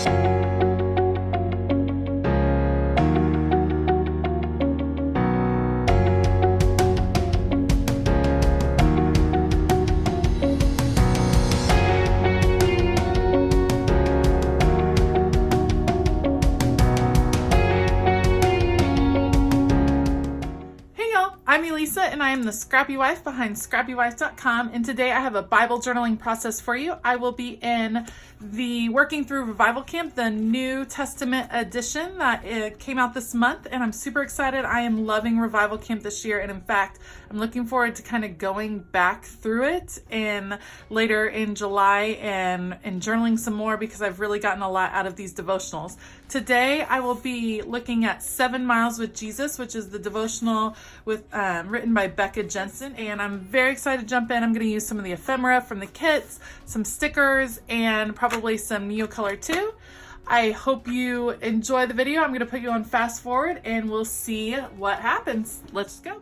I'm Elisa, and I am the Scrappy Wife behind scrappywife.com, and today I have a Bible journaling process for you. I will be in the Working Through Revival Camp, the New Testament edition that came out this month, and I'm super excited. I am loving Revival Camp this year, and in fact, I'm looking forward to kind of going back through it later in July and journaling some more because I've really gotten a lot out of these devotionals. Today, I will be looking at 7 Miles with Jesus, which is the devotional written by Becca Jensen, and I'm very excited to jump in. I'm going to use some of the ephemera from the kits, some stickers, and probably some Neocolor too. I hope you enjoy the video. I'm going to put you on fast forward and we'll see what happens. Let's go.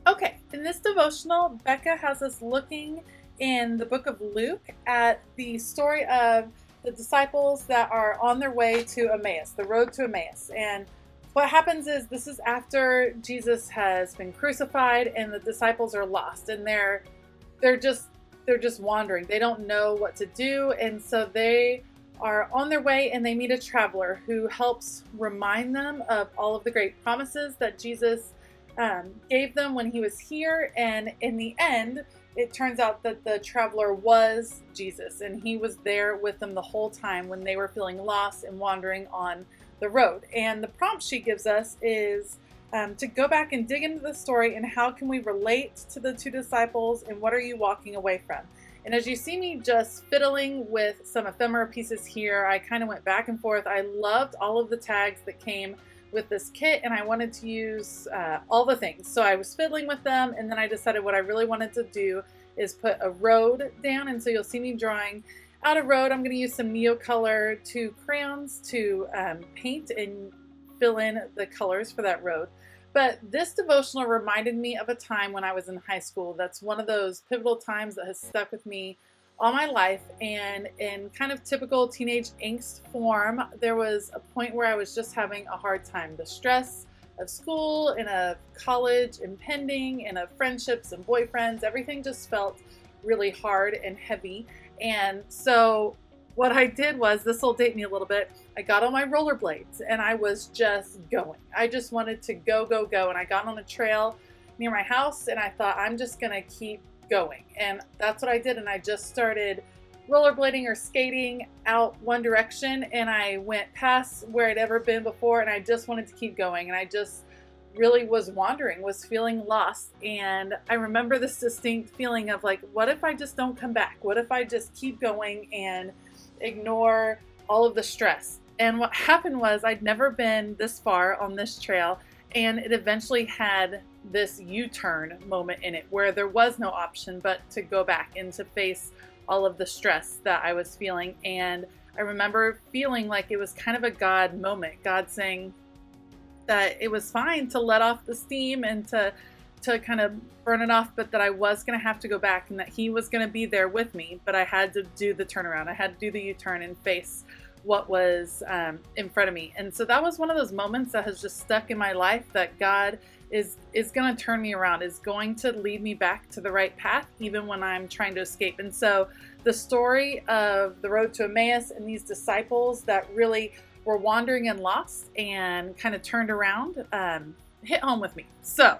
Okay, in this devotional, Becca has us looking in the book of Luke at the story of the disciples that are on their way to Emmaus, the road to Emmaus. And what happens is this is after Jesus has been crucified and the disciples are lost and they're just wandering. They don't know what to do, and so they are on their way and they meet a traveler who helps remind them of all of the great promises that Jesus gave them when he was here. And in the end, it turns out that the traveler was Jesus, and he was there with them the whole time when they were feeling lost and wandering on the road. And the prompt she gives us is to go back and dig into the story and how can we relate to the two disciples and what are you walking away from. And as you see me just fiddling with some ephemera pieces here, I kind of went back and forth. I loved all of the tags that came with this kit and I wanted to use all the things. So I was fiddling with them, and then I decided what I really wanted to do is put a road down, and so you'll see me drawing out a road. I'm going to use some Neocolor 2 crayons to paint and fill in the colors for that road. But this devotional reminded me of a time when I was in high school. That's one of those pivotal times that has stuck with me all my life. And in kind of typical teenage angst form, there was a point where I was just having a hard time. The stress of school and of college impending and of friendships and boyfriends, everything just felt really hard and heavy. And so what I did was, this will date me a little bit, I got on my rollerblades and I was just going. I just wanted to go. And I got on a trail near my house and I thought, I'm just going to keep going. And that's what I did. And I just started rollerblading or skating out one direction, and I went past where I'd ever been before, and I just wanted to keep going. And I just really was wandering, was feeling lost. And I remember this distinct feeling of like, what if I just don't come back? What if I just keep going and ignore all of the stress? And what happened was, I'd never been this far on this trail, and it eventually had this U-turn moment in it where there was no option but to go back and to face all of the stress that I was feeling. And I remember feeling like it was kind of a God moment, God saying that it was fine to let off the steam and to kind of burn it off, but that I was going to have to go back and that he was going to be there with me, but I had to do the turnaround. I had to do the U-turn and face what was in front of me. And so that was one of those moments that has just stuck in my life, that God is going to turn me around, is going to lead me back to the right path, even when I'm trying to escape. And so the story of the road to Emmaus and these disciples that really were wandering and lost and kind of turned around hit home with me. So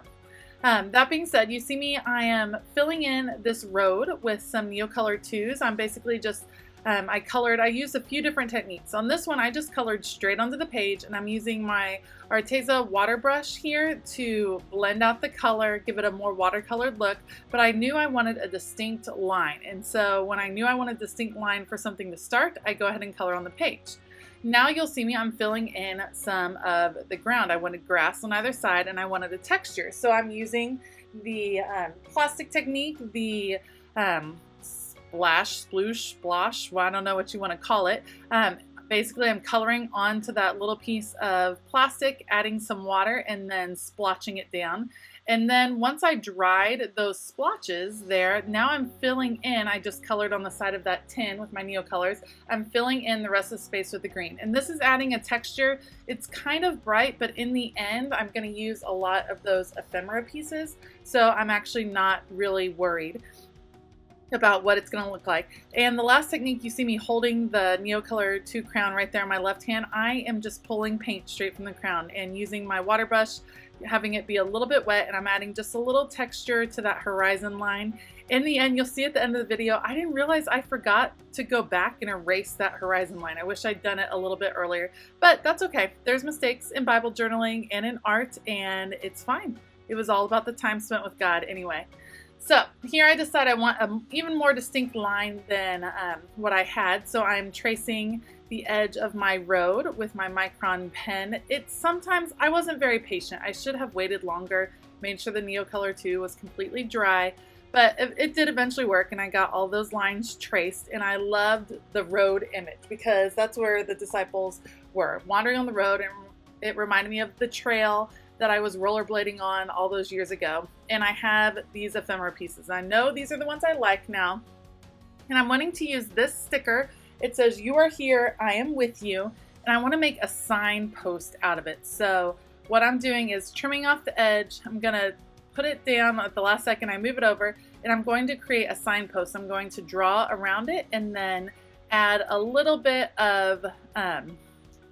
that being said, you see me, I am filling in this road with some Neocolor 2s. I'm basically just I used a few different techniques. On this one, I just colored straight onto the page, and I'm using my Arteza water brush here to blend out the color, give it a more watercolored look, but I knew I wanted a distinct line. And so when I knew I wanted a distinct line for something to start, I go ahead and color on the page. Now you'll see me, I'm filling in some of the ground. I wanted grass on either side, and I wanted a texture. So I'm using the plastic technique, the sploosh, splosh, well, I don't know what you want to call it. Basically, I'm coloring onto that little piece of plastic, adding some water, and then splotching it down. And then once I dried those splotches there, now I'm filling in, I just colored on the side of that tin with my Neocolors, I'm filling in the rest of the space with the green. And this is adding a texture. It's kind of bright, but in the end, I'm gonna use a lot of those ephemera pieces. So I'm actually not really worried about what it's going to look like. And the last technique, you see me holding the Neocolor 2 crown right there in my left hand. I am just pulling paint straight from the crown and using my water brush, having it be a little bit wet, and I'm adding just a little texture to that horizon line. In the end, you'll see at the end of the video, I didn't realize I forgot to go back and erase that horizon line. I wish I'd done it a little bit earlier, but that's okay. There's mistakes in Bible journaling and in art, and it's fine. It was all about the time spent with God anyway. So here I decide I want an even more distinct line than what I had. So I'm tracing the edge of my road with my micron pen. Sometimes I wasn't very patient. I should have waited longer, made sure the Neocolor 2 was completely dry, but it did eventually work, and I got all those lines traced. And I loved the road image because that's where the disciples were, wandering on the road, and it reminded me of the trail that I was rollerblading on all those years ago. And I have these ephemera pieces. I know these are the ones I like now. And I'm wanting to use this sticker. It says, "You are here, I am with you." And I want to make a signpost out of it. So what I'm doing is trimming off the edge. I'm going to put it down at the last second. I move it over, and I'm going to create a signpost. I'm going to draw around it and then add a little bit of,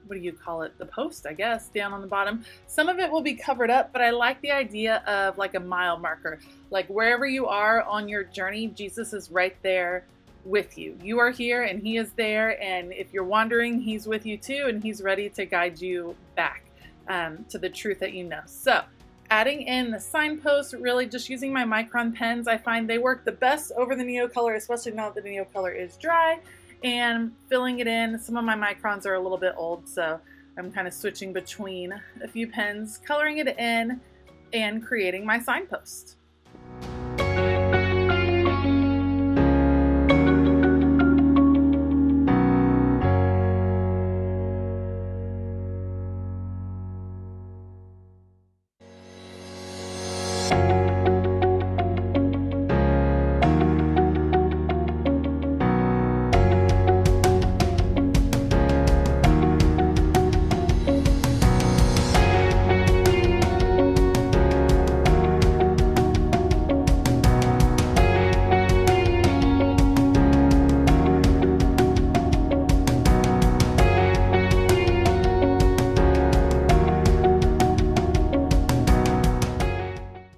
what do you call it? The post, I guess, down on the bottom. Some of it will be covered up, but I like the idea of like a mile marker. Like wherever you are on your journey, Jesus is right there with you. You are here and he is there. And if you're wandering, he's with you too. And he's ready to guide you back to the truth that you know. So adding in the signposts, really just using my micron pens, I find they work the best over the Neocolor, especially now that the Neocolor is dry. And filling it in. Some of my microns are a little bit old, so I'm kind of switching between a few pens, coloring it in, and creating my signpost.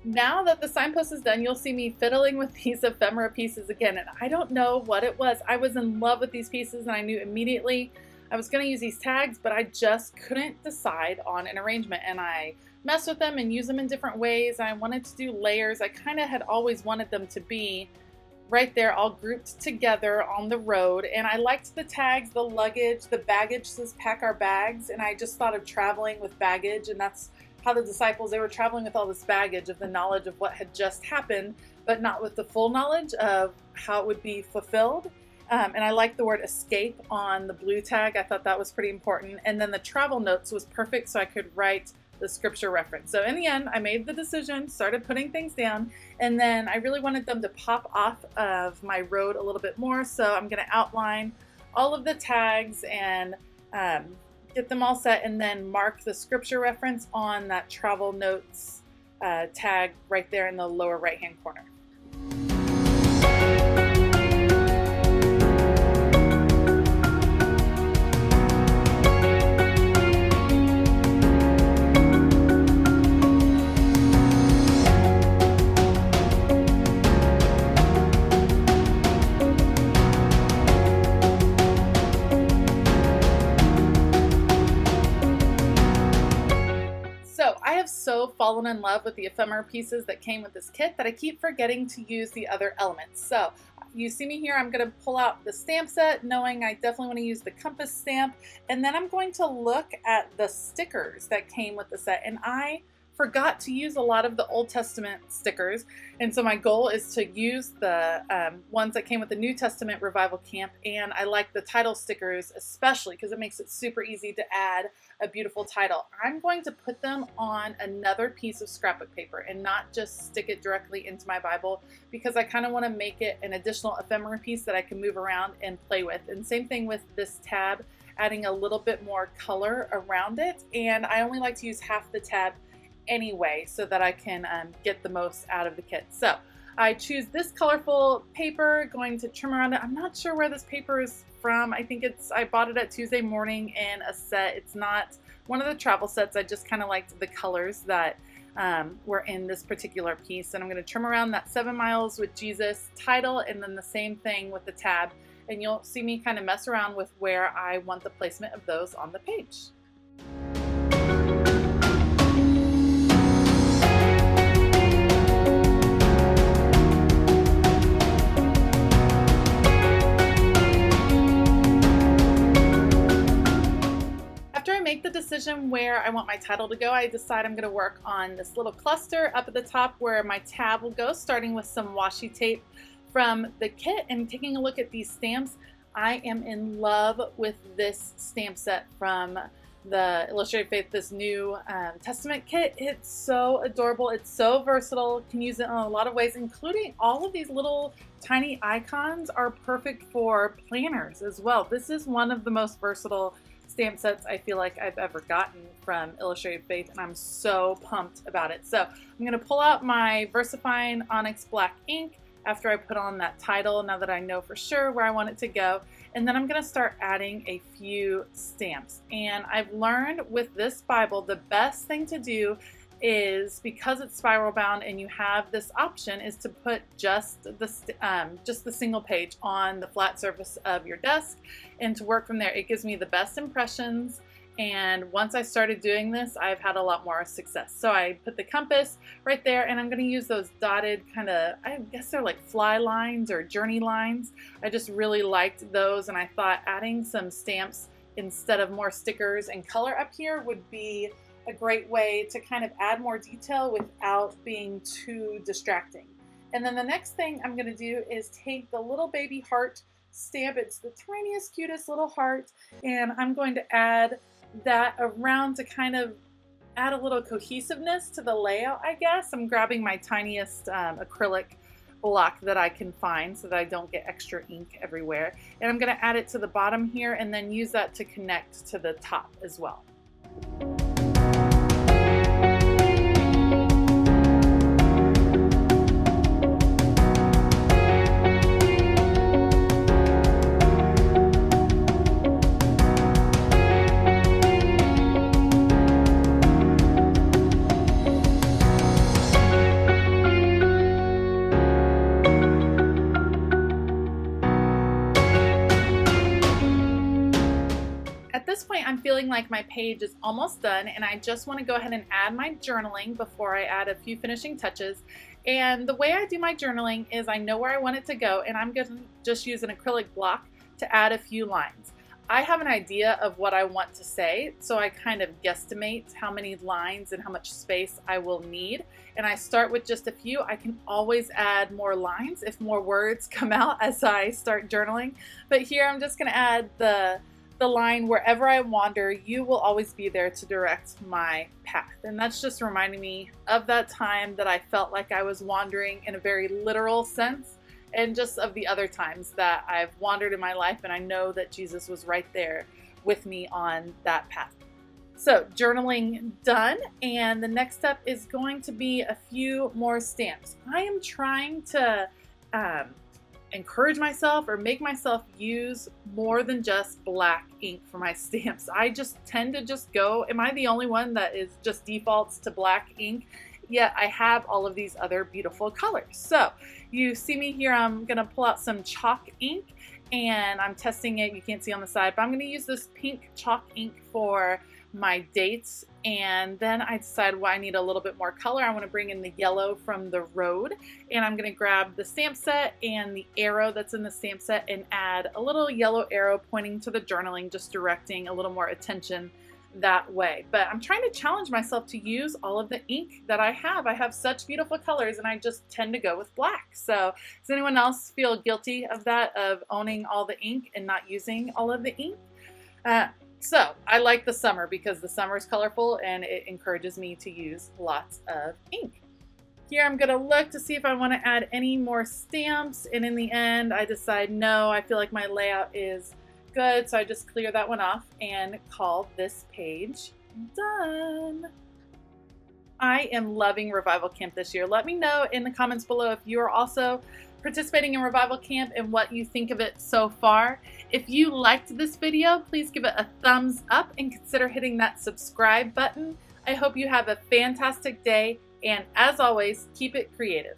Now that the signpost is done, you'll see me fiddling with these ephemera pieces again, and I don't know what it was. I was in love with these pieces, and I knew immediately I was going to use these tags, but I just couldn't decide on an arrangement, and I messed with them and used them in different ways. I wanted to do layers. I kind of had always wanted them to be right there all grouped together on the road, and I liked the tags, the luggage, the baggage says pack our bags, and I just thought of traveling with baggage, and that's how the disciples, they were traveling with all this baggage of the knowledge of what had just happened, but not with the full knowledge of how it would be fulfilled. And I like the word escape on the blue tag. I thought that was pretty important. And then the travel notes was perfect, so I could write the scripture reference. So in the end, I made the decision, started putting things down, and then I really wanted them to pop off of my road a little bit more. So I'm going to outline all of the tags and get them all set, and then mark the scripture reference on that travel notes tag right there in the lower right hand corner. So fallen in love with the ephemera pieces that came with this kit that I keep forgetting to use the other elements. So you see me here, I'm going to pull out the stamp set, knowing I definitely want to use the compass stamp, and then I'm going to look at the stickers that came with the set. And I forgot to use a lot of the Old Testament stickers, and so my goal is to use the ones that came with the New Testament Revival Camp, and I like the title stickers especially because it makes it super easy to add a beautiful title. I'm going to put them on another piece of scrapbook paper and not just stick it directly into my Bible, because I kind of want to make it an additional ephemera piece that I can move around and play with. And same thing with this tab, adding a little bit more color around it, and I only like to use half the tab anyway so that I can get the most out of the kit. So I choose this colorful paper, going to trim around it. I'm not sure where this paper is from. I think I bought it at Tuesday Morning in a set. It's not one of the travel sets. I just kind of liked the colors that were in this particular piece. And I'm going to trim around that 7 Miles with Jesus title, and then the same thing with the tab. And you'll see me kind of mess around with where I want the placement of those on the page. After I make the decision where I want my title to go, I decide I'm going to work on this little cluster up at the top where my tab will go, starting with some washi tape from the kit. And taking a look at these stamps, I am in love with this stamp set from the Illustrated Faith, this New Testament kit. It's so adorable. It's so versatile. You can use it in a lot of ways, including all of these little tiny icons are perfect for planners as well. This is one of the most versatile stamp sets I feel like I've ever gotten from Illustrated Faith, and I'm so pumped about it. So I'm going to pull out my VersaFine Onyx Black ink after I put on that title, now that I know for sure where I want it to go. And then I'm going to start adding a few stamps. And I've learned with this Bible, the best thing to do is, because it's spiral bound and you have this option, is to put just the single page on the flat surface of your desk and to work from there. It gives me the best impressions. And once I started doing this, I've had a lot more success. So I put the compass right there, and I'm going to use those dotted kind of, I guess they're like fly lines or journey lines. I just really liked those, and I thought adding some stamps instead of more stickers and color up here would be a great way to kind of add more detail without being too distracting. And then the next thing I'm going to do is take the little baby heart stamp. It's the tiniest, cutest little heart, and I'm going to add that around to kind of add a little cohesiveness to the layout, I guess. I'm grabbing my tiniest acrylic block that I can find so that I don't get extra ink everywhere. And I'm going to add it to the bottom here and then use that to connect to the top as well. At this point, I'm feeling like my page is almost done, and I just want to go ahead and add my journaling before I add a few finishing touches. And the way I do my journaling is I know where I want it to go, and I'm going to just use an acrylic block to add a few lines. I have an idea of what I want to say, so I kind of guesstimate how many lines and how much space I will need. And I start with just a few. I can always add more lines if more words come out as I start journaling. But here I'm just going to add the line, wherever I wander, you will always be there to direct my path. And that's just reminding me of that time that I felt like I was wandering in a very literal sense, and just of the other times that I've wandered in my life, and I know that Jesus was right there with me on that path. So journaling done, and the next step is going to be a few more stamps. I am trying to encourage myself or make myself use more than just black ink for my stamps. I just tend to just go, am I the only one that is just defaults to black ink? Yet I have all of these other beautiful colors. So you see me here, I'm gonna pull out some chalk ink and I'm testing it. You can't see on the side, but I'm gonna use this pink chalk ink for my dates, and then I decide, well, I need a little bit more color. I want to bring in the yellow from the road, and I'm going to grab the stamp set and the arrow that's in the stamp set and add a little yellow arrow pointing to the journaling, just directing a little more attention that way. But I'm trying to challenge myself to use all of the ink that I have. I have such beautiful colors and I just tend to go with black. So does anyone else feel guilty of that, of owning all the ink and not using all of the ink? So I like the summer because the summer is colorful and it encourages me to use lots of ink. Here I'm gonna look to see if I want to add any more stamps, and in the end I decide no, I feel like my layout is good, so I just clear that one off and call this page done. I am loving Revival Camp this year. Let me know in the comments below if you are also participating in Revival Camp and what you think of it so far. If you liked this video, please give it a thumbs up and consider hitting that subscribe button. I hope you have a fantastic day, and as always, keep it creative.